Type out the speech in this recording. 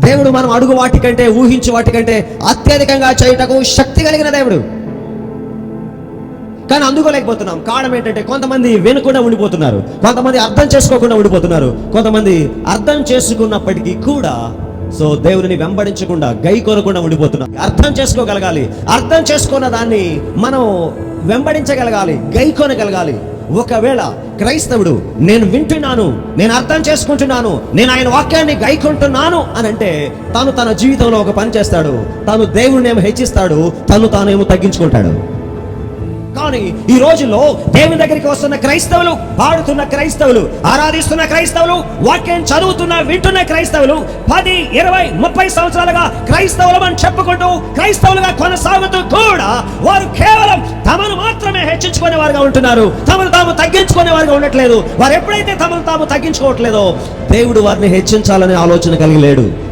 దేవుడు మనం అడుగు వాటికంటే, ఊహించు వాటికంటే అత్యధికంగా చేయుటకు శక్తి కలిగిన దేవుడు. కానీ అందుకోలేకపోతున్నాం. కారణం ఏంటంటే కొంతమంది వినకుండా ఉండిపోతున్నారు, కొంతమంది అర్థం చేసుకోకుండా ఉండిపోతున్నారు, కొంతమంది అర్థం చేసుకున్నప్పటికీ కూడా దేవుని వెంబడించకుండా, గై కొనకుండా ఉండిపోతున్నారు. అర్థం చేసుకోగలగాలి, అర్థం చేసుకున్న దాన్ని మనం వెంబడించగలగాలి, గై కొనగలగాలి. ఒకవేళ క్రైస్తవుడు నేను వింటున్నాను, నేను అర్థం చేసుకుంటున్నాను, నేను ఆయన వాక్యాన్ని గైకొంటున్నాను అని అంటే తన జీవితంలో ఒక పని చేస్తాడు. తను దేవుణ్ణి ఏమో హెచ్చిస్తాడు, తానేమో తగ్గించుకుంటాడు. కానీ ఈ రోజుల్లో దేవుని దగ్గరికి వస్తున్న క్రైస్తవులు, పాడుతున్న క్రైస్తవులు, ఆరాధిస్తున్న క్రైస్తవులు, వాక్యం చదువుతున్న వింటున్న క్రైస్తవులు 10, 20, 30 సంవత్సరాలుగా క్రైస్తవులమని చెప్పుకుంటూ క్రైస్తవులుగా కొనసాగుతూ కూడా వారు కేవలం తమను మాత్రమే హెచ్చించుకునే వారుగా ఉంటున్నారు, తమను తాము తగ్గించుకునే వారుగా ఉండట్లేదు. వారు ఎప్పుడైతే తమను తాము తగ్గించుకోవట్లేదో దేవుడు వారిని హెచ్చించాలనే ఆలోచన కలిగి లేడు.